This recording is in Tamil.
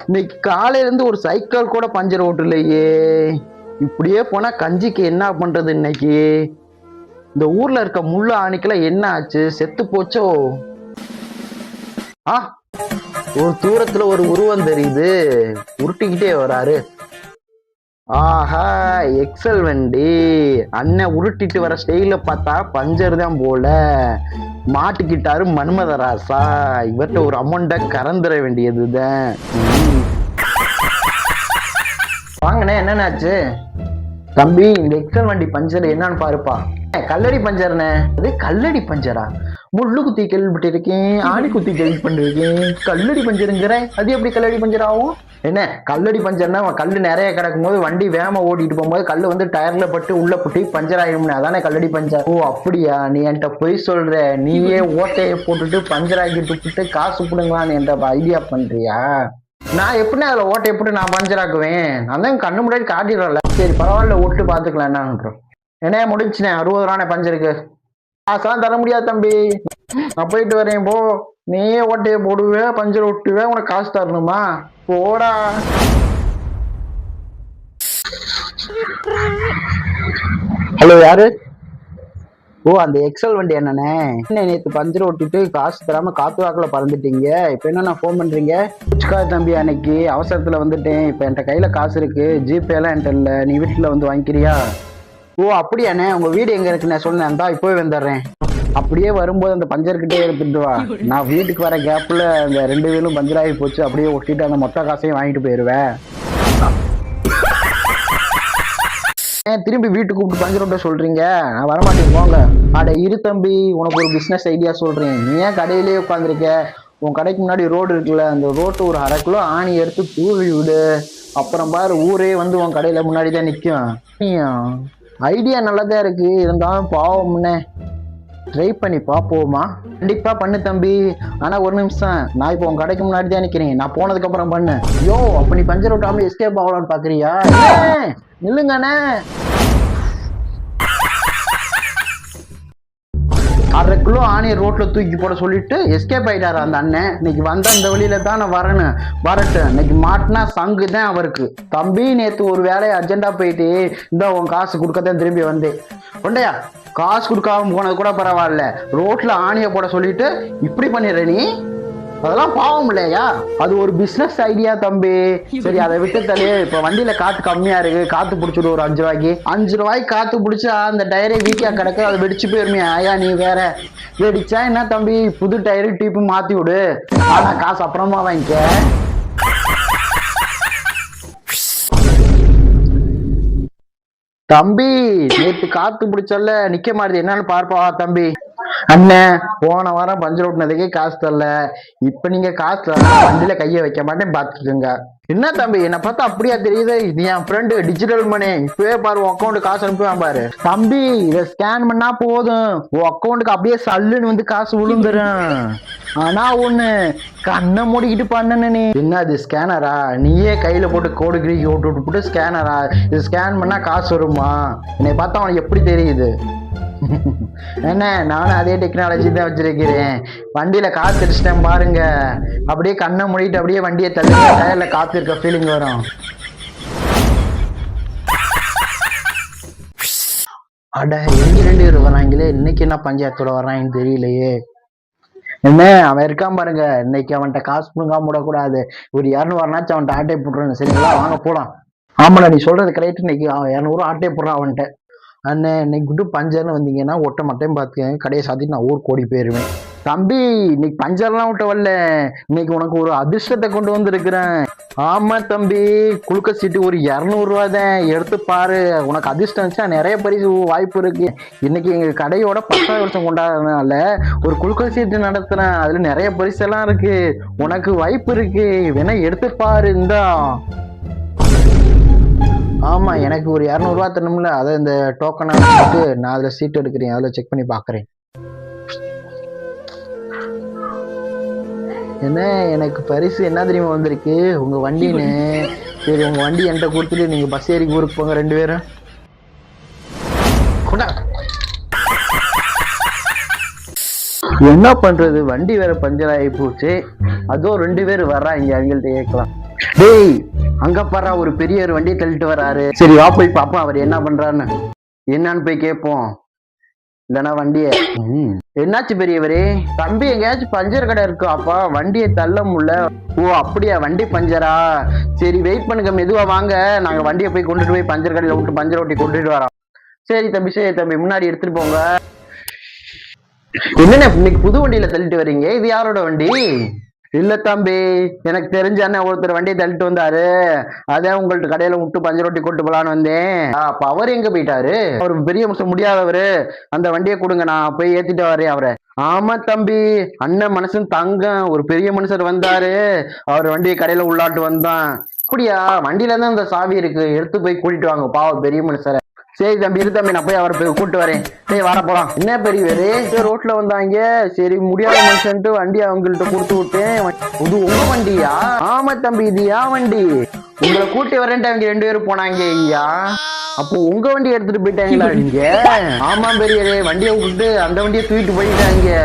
இன்னைக்கு காலையில இருந்து ஒரு சைக்கிள் கூட பஞ்சர் ஓட்டலையே. இப்படியே போனா கஞ்சிக்கு என்ன பண்றது இன்னைக்கு? இந்த ஊர்ல இருக்க முள்ள ஆணிக்கெல்லாம் என்ன ஆச்சு? செத்து போச்சோ? ஆ, ஒரு தூரத்துல ஒரு உருவம் தெரியுது, உருட்டிக்கிட்டே வராரு. ஆஹா, எக்ஸல் வண்டி. அண்ணன் உருட்டிட்டு வர ஸ்டைல பார்த்தா பஞ்சர் தான் போல. மாட்டிக்கிட்டாரு மன்மதராசா. இவர்கிட்ட ஒரு அமௌண்ட கறந்துட வேண்டியதுதான். வாங்கண்ணே, என்னன்னாச்சு? தம்பி, இந்த எக்ஸல் வண்டி பஞ்சர் என்னன்னு பாருப்பா. கல்லடி பஞ்சர்ண்ணே. அது கல்லடி பஞ்சரா? முள்ளு குத்தி கேள்விப்பட்டு இருக்கேன், ஆணி குத்தி கேள்விப்பட்டிருக்கேன். கல்லடி பஞ்சருங்கிற, அது எப்படி கல்லடி பஞ்சர் ஆகும்? என்ன கல்லடி பஞ்சர்னா கல்லு நிறைய கிடக்கும் போது வண்டி வேகமா ஓட்டிட்டு போகும்போது கல்லு வந்து டயர்ல பட்டு உள்ள புட்டி பஞ்சர் ஆயிடும்னு, அதானே கல்லடி பஞ்சர். ஓ அப்படியா? நீ என்கிட்ட பொய் சொல்ற. நீயே ஓட்டையை போட்டுட்டு பஞ்சர் ஆக்கிட்டு விட்டு காசு பிடுங்களான்னு என்கிட்ட ஐடியா பண்றியா? நான் எப்படி அதுல ஓட்டை எப்படி நான் பஞ்சர் ஆக்குவேன்? நான் தான் கண்ணு முன்னாடி காட்டிடுறல. சரி பரவாயில்ல, விட்டு பாத்துக்கலாம். என்ன முடிச்சுனே 60 ரூபானே பஞ்சருக்கு. காசெல்லாம் தர முடியாது தம்பி, நான் போயிட்டு வரேன். போ, நீயே ஓட்டையை போடுவே பஞ்சர் விட்டுவே, உனக்கு காசு தரணுமா? போடா. ஹலோ, யாரு? ஓ, அந்த எக்ஸல் வண்டி என்னண்ணே? என்ன நேற்று பஞ்சர் ஓட்டிட்டு காசு தராம காத்து வாக்குல பறந்துட்டீங்க, இப்ப என்ன ஃபோன் பண்றீங்க? தம்பி, அன்னைக்கு அவசரத்துல வந்துட்டேன். இப்ப என்கிட்ட கையில காசு இருக்கு, ஜிபே எல்லாம் என்கிட்ட இல்ல. நீ வீட்டுல வந்து வாங்கிக்கிறியா? ஓ அப்படியாண்ணே, உங்க வீடு எங்க இருக்கு? நான் சொன்னேன், தான் இப்போவே வந்துடுறேன். அப்படியே வரும்போது அந்த பஞ்சர்கிட்டே எடுத்துட்டு வா. நான் வீட்டுக்கு வர கேப்ல அந்த 2 வீலும் பஞ்சர் ஆகி போச்சு, அப்படியே ஒட்டிட்டு அந்த மொத்த காசையும் வாங்கிட்டு போயிருவேன். திரும்பி வீட்டுக்கு கூப்பிட்டு பஞ்சர் ஓட்ட சொல்றீங்க? நான் வரமாட்டேன், போங்க. அட இரு தம்பி, உனக்கு ஒரு பிசினஸ் ஐடியா சொல்றேன். நீ ஏன் கடையிலேயே உட்காந்துருக்க? உன் கடைக்கு முன்னாடி ரோடு இருக்குல்ல, அந்த ரோட்டு ஒரு 1/2 கிலோ ஆணி எடுத்து தூவி விடு. அப்புறம் பாரு, ஊரே வந்து உன் கடையில முன்னாடி தான் நிற்கும். ஐடியா நல்லதா இருக்கு, இருந்தாலும் பாவம்னே. ட்ரை பண்ணி பார்ப்போமா? கண்டிப்பா பண்ணு தம்பி. ஆனா ஒரு நிமிஷம், நான் இப்போ உங்க கடைக்கு முன்னாடி தான் நிக்கிறேன். நான் போனதுக்கு அப்புறம் பண்ணு. யோ, அப்ப நீ பஞ்சர் ஓட்டாம எஸ்கேப் ஆகலான்னு பாக்குறியா? நில்லுங்கண்ணே. 1/2 கிலோ ஆணியை ரோட்ல தூக்கி போட சொல்லிட்டு எஸ்கேப் ஆயிட்டாரு அந்த அண்ணன். இன்னைக்கு வந்தா இந்த வழியில தான் நான் வரட்டும். இன்னைக்கு மாட்டினா சங்கு தான் அவருக்கு. தம்பி, நேத்து ஒரு வேலையை அர்ஜென்டா போயிட்டு இந்த உன் காசு கொடுக்கத்தான் திரும்பி வந்தேன். கொண்டையா, காசு கொடுக்காம போனது கூட பரவாயில்ல, ரோட்ல ஆணியை போட சொல்லிட்டு இப்படி பண்ணிடுற நீ? அதெல்லாம் பாவம் இல்லையா? அது ஒரு பிசினஸ் ஐடியா தம்பி. சரி, அதை விட்டு தலையே. இப்ப வண்டியில காத்து கம்மியா இருக்கு, காத்து பிடிச்சிடு ஒரு 5 ரூபாய்க்கு. 5 ரூபாய்க்கு காத்து பிடிச்சா அந்த டயரே வீக்கா கிடக்கு, அது வெடிச்சு போயிருமே. ஆயா நீ வேற. வெடிச்சா என்ன தம்பி, புது டயரு டியூப்பு மாத்தி விடு. ஆனா காசு அப்புறமா வாங்கிக்க. தம்பி, நேற்று காத்து பிடிச்சல நிக்க மாட்டேது, என்னன்னு பார்ப்பா தம்பி. அண்ணன், போன வாரம் பஞ்சர் ஓட்டினதுக்கே காசு தரல. இப்ப நீங்க காசு தரல, வண்டியில கைய வைக்க மாட்டேன், பாத்துக்கோங்க. என்ன தம்பி, என்ன பார்த்தா அப்படியா தெரியுது? நீ என் ஃப்ரெண்டு, டிஜிட்டல் மணி. இப்பவே பாரு, உன் அக்கௌண்ட் காசு அனுப்புவான் பாரு. தம்பி, இதை ஸ்கேன் பண்ணா போதும், உன் அக்கௌண்ட்டுக்கு அப்படியே சல்லுன்னு வந்து காசு விழுந்துரும். ஆனா ஒண்ணு, கண்ணை மூடிக்கிட்டு பண்ணு. நீ என்ன அது ஸ்கேனரா? நீயே கையில போட்டு கோடு கிரிக்கி விட்டு ஸ்கேனரா? இது ஸ்கேன் பண்ணா காசு வருமா? என்னை பார்த்தா அவனுக்கு எப்படி தெரியுது? என்ன, நானும் அதே டெக்னாலஜி தான் வச்சிருக்கிறேன். வண்டியில காத்து அடிச்சிட்டேன் பாருங்க, அப்படியே கண்ணை மூடிட்டு அப்படியே வண்டியை தள்ளி டயர்ல காத்து இருக்க ஃபீலிங் வரும். அட, எங்க 2 பேர் வராங்களே, இன்னைக்கு என்ன பஞ்சாயத்தோட வர்றாங்கன்னு தெரியலையே. என்ன, அவன் இருக்கான் பாருங்க, இன்னைக்கு அவன்கிட்ட காசு புடுங்காம விடக்கூடாது. ஒரு 200 அவன்கிட்ட ஆட்டை போட்டுருன்னு. சரிங்களா, வாங்க போலாம். ஆமாடா, நீ சொல்றது கரெக்ட். இன்னைக்கு 200 ஆட்டை போடுறான் அவன்கிட்ட. அண்ணே, இன்னைக்கு குட்டு பஞ்சர்னு வந்தீங்கன்னா ஒட்ட மட்டும் பார்த்துக்கேன், கடையை சாத்திட்டு நான் ஊருக்கு ஓடி போயிருவேன். தம்பி, இன்னைக்கு பஞ்சர்லாம் விட்ட வரல, இன்னைக்கு உனக்கு ஒரு அதிர்ஷ்டத்தை கொண்டு வந்திருக்கிறேன். ஆமா தம்பி, குளுக்க சீட்டு ஒரு 200 ரூபா தான், எடுத்து பாரு. உனக்கு அதிர்ஷ்டம் இருந்துச்சா நிறைய பரிசு வாய்ப்பு இருக்கு. இன்னைக்கு எங்க கடையோட 10வது வருஷம் கொண்டாடுறதுனால ஒரு குளுக்க சீட்டு நடத்துறேன், அதுல நிறைய பரிசு எல்லாம் இருக்கு. உனக்கு வாய்ப்பு இருக்கு, வேணா எடுத்து பாரு. இந்தா. ஆமா, எனக்கு ஒரு 200 ரூபா தரணும்ல, அதை இந்த டோக்கனை போட்டு நான் அதுல சீட் எடுக்கிறேன், அதுல செக் பண்ணி பாக்குறேன். என்ன, எனக்கு பரிசு என்ன தெரியுமா வந்திருக்கு? உங்க வண்டின்னு. சரி, உங்க வண்டி என்கிட்ட கொடுத்துட்டு நீங்க பஸ் ஏறி ஊருக்கு போங்க 2 பேரும். என்ன பண்றது, வண்டி வேற பஞ்சர் ஆகி போச்சு. அதோ 2 பேர் வர்றாங்க, அவங்கள்ட்ட கேட்கலாம். டேய் அங்க பாரு ஒரு பெரியவர் வண்டியை தள்ளிட்டு வராரு. சரி வா போய் பாப்போம் அவர் என்ன பண்றான்னு. என்னன்னு போய் கேட்போம். இல்லைன்னா வண்டியை என்னாச்சு பெரியவரே? தம்பி எங்கேயாச்சும் பஞ்சர் கடை இருக்காப்பா, வண்டியை தள்ள முடியல. ஓ அப்படியா, வண்டி பஞ்சரா? சரி வெயிட் பண்ணுங்க, மெதுவா வாங்க, நாங்க வண்டியை போய் கொண்டுட்டு போய் பஞ்சர் கடையில விட்டு பஞ்சர் ஓட்டி கொண்டுட்டு வரோம். சரி தம்பி முன்னாடி எடுத்துட்டு போங்க. என்னண்ணே இன்னைக்கு புது வண்டியில தள்ளிட்டு வர்றீங்க? இது யாரோட வண்டி? இல்ல தம்பி, எனக்கு தெரிஞ்ச அண்ணன் ஒருத்தர் வண்டியை தள்ளிட்டு வந்தாரு, அதான் உங்கள்ட்ட கடையில விட்டு பஞ்சர் ஓட்டி கொண்டு போலான்னு வந்தேன். அப்ப அவர் எங்க போயிட்டாரு? அவர் பெரிய மனுஷன் முடியாதவரு, அந்த வண்டியை கொடுங்க, நான் போய் ஏத்திட்டு வரேன் அவரை. ஆமா தம்பி, அண்ணன் மனுஷன் தங்கம், ஒரு பெரிய மனுஷர் வந்தாரு, அவர் வண்டியை கடையில உள்ளாட்டு வந்தான். அப்படியா? வண்டியில தான் அந்த சாவி இருக்கு, எடுத்து போய் கூட்டிட்டு வாங்க பாவம் பெரிய மனுஷரை. சரி தம்பி இரு தம்பி, நான் போய் அவரை போய் கூப்பிட்டு வரேன். சரி வர போலாம். என்ன பெரியவரு ரோட்ல வந்தாங்க, சரி முடியாத மனுஷன்ட்டு வண்டி அவங்கள்ட்ட கொடுத்து விட்டேன். இது உங்க வண்டியா? ஆமா தம்பி, இது ஏன் வண்டி. உங்களை கூட்டி வரேன்ட்டு அவங்க 2 பேரும் போனாங்க ஐயா. அப்போ உங்க வண்டி எடுத்துட்டு போயிட்டாங்களா நீங்க? ஆமா பெரியவரே, வண்டியை விட்டுட்டு அந்த வண்டியை தூக்கிட்டு போயிட்டாங்க.